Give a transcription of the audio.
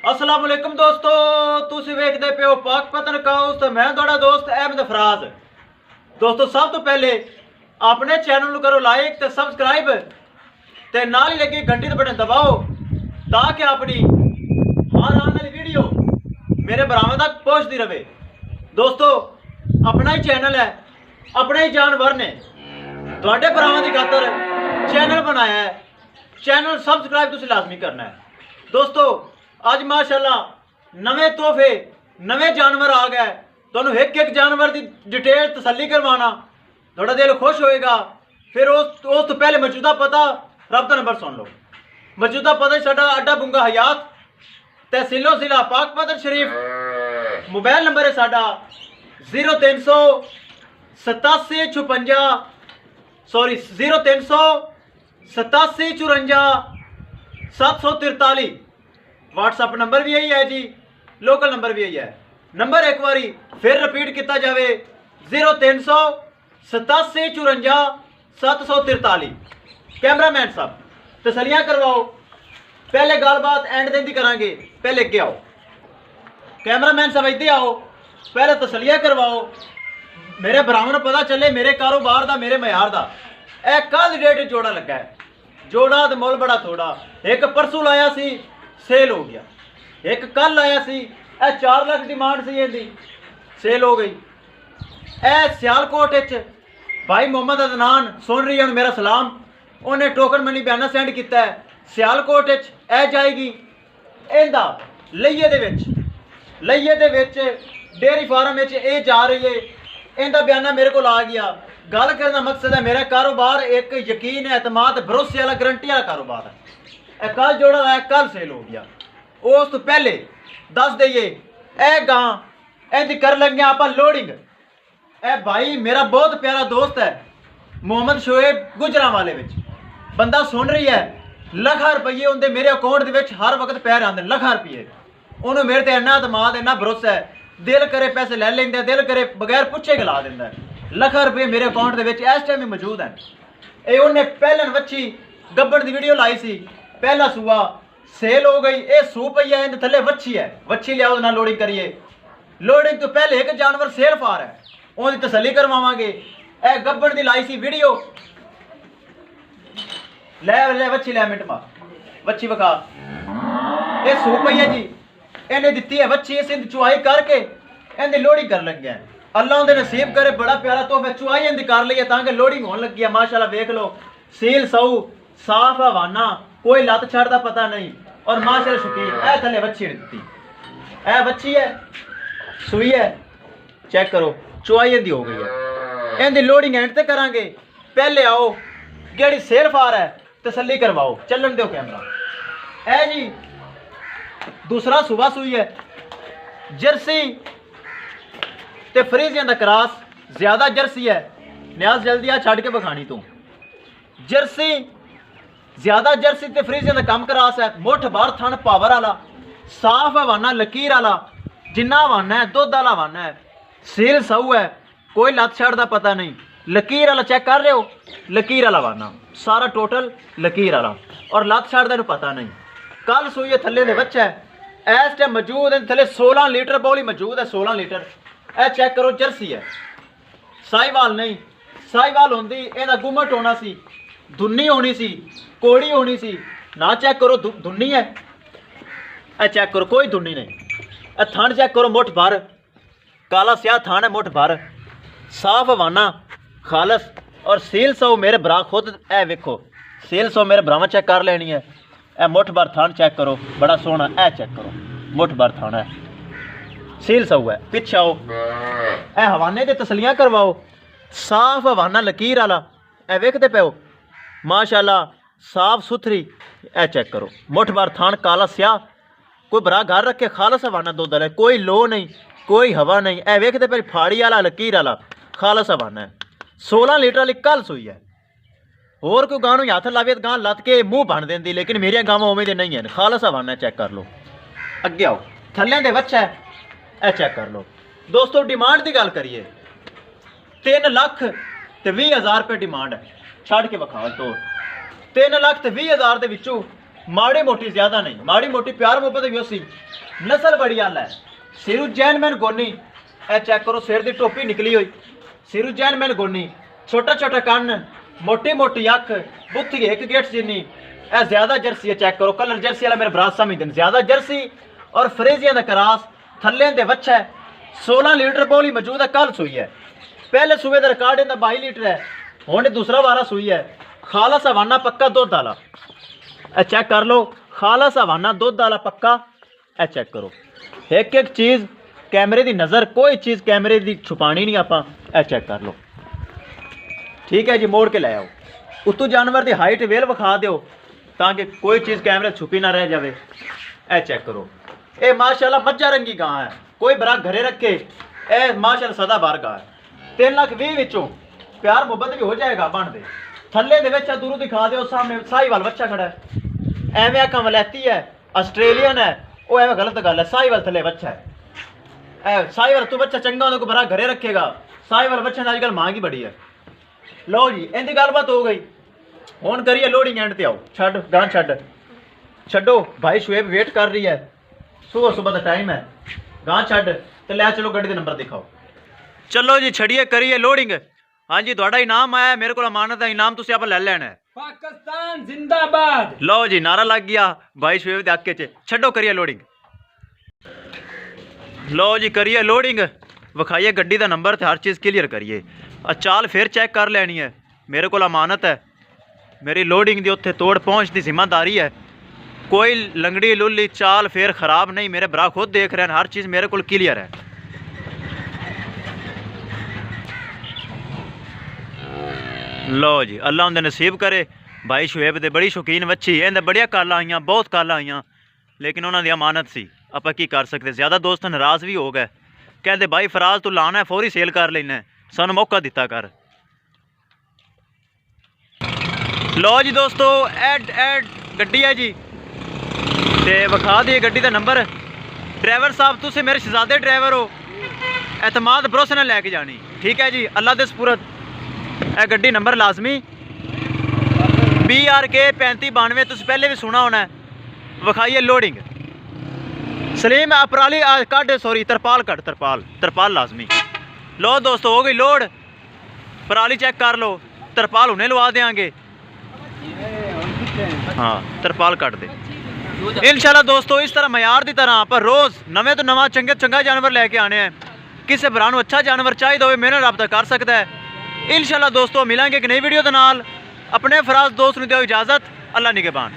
अस्सलाम वालेकुम दोस्तों, तुसी वेखदे पे हो पाकपतन काउस ते मैं तुहाडा दोस्त अहमद फराज। दोस्तों सब तो पहले अपने चैनल नूं करो लाइक ते सबसक्राइब ते नाल ही लगी घंटी दा बटन दबाओ ताकि अपनी हर आने वाली वीडियो मेरे भरावां तक पहुंचती रहे। दोस्तों अपना ही चैनल है, अपने ही जानवर ने तुहाडे भरावां दी खातर चैनल बनाया है। चैनल सबसक्राइब तुसीं लाजमी करना है। दोस्तों अज माशाअल्लाह नवे तोहफे नवे जानवर आ गए। तुहानूं एक एक जानवर की डिटेल तसल्ली करवाना, थोड़ा दिल खुश होएगा। फिर उस तो पहले मौजूदा पता रब्ता नंबर सुन लो। मौजूदा पता साडा अड्डा बुंगा हयात, तहसीलो जिला पाकपतन शरीफ। मोबाइल नंबर है साडा 0387 54 743। व्हाट्सअप नंबर भी यही है जी, लोकल नंबर भी यही है। नंबर एक बारी फिर रिपीट किया जाए 0387 54 743। कैमरामैन साहब तसलियां करवाओ, पहले गलबात एंड दिन की करांगे, पहले अगे आओ। कैमरामैन साहब इधर आओ, पहले तसलियां करवाओ, मेरे भरावां नूं पता चले मेरे कारोबार का, मेरे मयार का। यह कल डेट जोड़ा लगा है, जोड़ा तो मुल बड़ा थोड़ा। एक परसों लाया सी, सेल हो गया। एक कल लाया सी, 4 लाख डिमांड सी, इसकी सेल हो गई। ए सियालकोट भाई मोहम्मद अदनान सुन रही है मेरा सलाम, उन्हें टोकन मनी बयाना सेंड किया है। सियालकोट ए जाएगी इंदा लइये दे विच डेयरी फार्म ए जा रही है। इंदा बयाना मेरे को आ गया। गल करने का मकसद है मेरा कारोबार एक यकीन एतमाद भरोसे वाला गारंटी वाला कारोबार है। कल जोड़ा लाया, कल सेल हो गया। उस तो पहले दस दईए ए गां इनकी कर लगे आप लोडिंग। ए भाई मेरा बहुत प्यारा दोस्त है मोहम्मद शोएब गुजरांवाले विच, बंदा सुन रही है। लखा रुपये उनके मेरे अकाउंट के हर वक्त पै आते, लखा रुपये। उन्होंने मेरे ते इन्ना एतमाद इन्ना भरोसा है, दिल करे पैसे ले लेंगे, दिल करे बगैर पुछे गला देंदा है। लखा रुपये मेरे अकाउंट के इस टाइम ही मौजूद है। ये उन्हें पहलन वच्छी गब्बड़ की वीडियो लाई सी, पहला सूआ सेल हो गई। ये सू पई है, इन थले वच्छी है, वच्छी लियाओ ना लोडिंग करिए। लोडिंग तो पहले एक जानवर सेल फार है, उनकी तसली करवावांगे। ए गब्बड़ की लाई सी वीडियो, ले वच्छी ले मिनट मार, वच्छी विखा। ये सू पई है जी, इन्हें दिती है वच्छी। इस चुआई करके इनकी लोडिंग कर लगे हैं। अल्लाह उनके नसीब करे, बड़ा प्यारा तोहफा चुआई इनकी कर ली है ताकि लोडिंग होने लगी है। माशाल्लाह वेख लो, सील सऊ साफ हवाना, कोई लत छड़ का पता नहीं। और माशाल्लाह शकीन ए थले वच्छी दी, ए वच्छी है, सुई है, चेक करो चुआई इनकी हो गई है। इनकी लोडिंग एंड ते करांगे। पहले आओ जेड़ी सेल फार है तसल्ली करवाओ, चलन दो कैमरा। ए जी दूसरा सुबह सुई है, जर्सी ते फ्रीजियन दा क्रॉस। ज्यादा जर्सी है, न्याज जल्दी आ छड़ के बखानी तू। जर्सी ज्यादा जर्सी ते फ्रीजियन दा कम क्रॉस है। मुठ बार थन पावर वाला, साफ हवाना, लकीर वाला, जिन्ना हवाना है दुध वाला हवाना है। सील सऊ है, कोई लत छड़ का पता नहीं। लकीर वाला चेक कर रहे हो, लकीर वाला हवाना सारा टोटल लकीर वाला, और लत छड़ का पता नहीं। कल सूई है, थले दे बच्चा है इस टाइम मौजूद है। थले 16 लीटर बौली मौजूद है, 16 लीटर। ए चेक करो जर्सी है, साहिवाल नहीं। साहिवाल होंदी इहदा गुमट होना सी, धुन्नी होनी सी, कोड़ी होनी सी ना। चेक करो धुन्नी है, ए चेक करो कोई धुन्नी नहीं। ए थान चेक करो, मुठ भर काला स्याह थान है, मुठ भर साफ हवाना खालस। और सील सौ मेरे भरा खुद ए वेखो, सील सौ मेरे भरावां चेक कर लेनी है। ए मुठ भर थान चेक करो, बड़ा सोहना। ए चेक करो मुठ भर थान है, सील सऊ है। पिछे आओ, ए हवाने की तसलियां करवाओ, साफ हवाना लकीर वाला। ए वेखते पे हो माशाल्लाह साफ सुथरी। ए चेक करो मुठ भर थान काला स्याह। कोई भरा घर रखे खालस हवाना दुध वाला, कोई लो नहीं, कोई हवा नहीं। ए वेखते पे फाड़ी वाला लकीर वाला खालस हवाना है। 16 लीटर वाली कल सुई है। होर कोई गां नूं हथ लावे गां लत के मुँह बन देंदी, लेकिन मेरिया गावां उवें दे नहीं है, खालस हवाना। चेक कर लो, अगे आओ, थल्ले दे बच्चा है। ए चेक कर लो। दोस्तों डिमांड की गल करिए 3 लाख ते 20 हज़ार रुपये डिमांड है। छड़ के विखा तो 3 लाख ते 20 हज़ार के विचों माड़ी मोटी ज्यादा नहीं, माड़ी मोटी प्यार मोहब्बत भी उसी नस्ल बड़ी आला है। सिरू जैन मैन गोनी, ए चेक करो सिर दी टोपी निकली हुई, सिरू जैन मैन गोनी, छोटा छोटा कन्न, मोटी मोटी अख, बुत्थी एक गेट जिन्नी, ए ज्यादा जर्सी है। चेक करो कलर जर्सी वाला मेरे बरात समझते हैं, ज्यादा जर्सी और फ्रेजिया का करास थले दे बच्चा है। 16 लीटर बोली मौजूद है, कल सुई है। पहले सूबे का रिकॉर्ड इनका 22 लीटर है, हुण दूसरा वारा सुई है। खाला सवाना पक्का दुध आला, ए चेक कर लो, खाला सवाना दुध आला पक्का। ए चेक करो एक एक चीज़ कैमरे की नज़र, कोई चीज़ कैमरे की छुपानी नहीं आपां। ए चेक कर लो, ठीक है जी, मोड़ के ले आओ। उतों जानवर की हाइट वेल विखा दो ताकि कोई चीज़ कैमरे छुपी ना रह जाए। ए चेक करो, ये माशाल्लाह मज्जा रंगी गां है, कोई बरा घरे रखे, ए माशाल्लाह सदा बार गां है। 3,20,000 विचों प्यार मुहब्बत भी हो जाएगा बन दे। थले दे विच दूरों दिखा दो, सामने साहिवाल बच्चा खड़ा है। एवं आखा वलैती है, आस्ट्रेलियन है, वो एवं गलत गल है। साहिवाल थले बच्चा है, साहिवाल तू बच्चा चंगा होने को बरा घरे रखेगा। साहिवाल बच्चे ने अजकल मांग ही बड़ी है। लो जी इनकी गलबात हो गई, हुण करिए लोडिंग एंड ते आओ। छड्ड गां छड्ड छड्डो, भाई शुएब वेट कर रही है, सुबह सुबह का टाइम है। गां छड्ड ते लै चलो गड्डी का नंबर दिखाओ। चलो जी छड़िए करिए लोडिंग। हाँ जी थोड़ा इनाम आया, मेरे को अमानत है, इनाम तुसीं आप ले लेना है। पाकिस्तान जिंदाबाद। लो जी नारा लग गया भाई शुएब दे हक्के च। छड्डो करिए लोडिंग। लो जी करिए लोडिंग, विखाइए गड्डी का नंबर, हर चीज़ क्लीयर करिए। चाल फिर चेक कर लेनी है, मेरे को अमानत है, मेरी लोडिंग की उत्थे तोड़ पहुँच की जिम्मेदारी है। कोई लंगड़ी लुल्ली चाल फिर खराब नहीं, मेरे भरा खुद देख रहे हैं, हर चीज़ मेरे को क्लीयर है। लो जी अल्लाह उन्हें नसीब करे। भाई शुएब दे बड़ी शौकीन बच्ची, इन्हें बड़िया काला आईयां, बहुत काला आईयां, लेकिन उन्होंने अमानत सी, आप की कर सकते। ज़्यादा दोस्त नाराज़ भी हो गए, कहते भाई फराज तू लाना है फौरी सेल कर लेना, सानू मौका दिता कर। लो जी दोस्तों एड गड्डी है जी, ते विखा दी गड्डी का नंबर। ड्राइवर साहब तुम मेरे शहजादे ड्राइवर हो, एतमाद भरोसे नाल लैके जानी, ठीक है जी, अल्लाह दे सपुरद। ए गड्डी नंबर लाजमी BRK 3592, तुम पहले भी सुना होना है। विखाइए लोडिंग। सलीम अपराली कट, सॉरी तरपाल कट, तरपाल लाजमी। लो दोस्तों हो गई लोड, पराली चेक कर लो, तरपाल उन्हें लवा देंगे। हाँ तरपाल कट दे इंशाल्लाह दोस्तों। इस तरह मयार की तरह पर रोज़ नवे तो नवा चंगा जानवर लैके आने हैं। किसी भरा नूं अच्छा जानवर चाहिए हो मेरे नाल रब्ता कर सकता है। इंशाल्लाह दोस्तों मिलेंगे एक नई वीडियो के नाल। अपने फराज दोस्त नूं दिओ इजाज़त, अल्लाह निगहबान।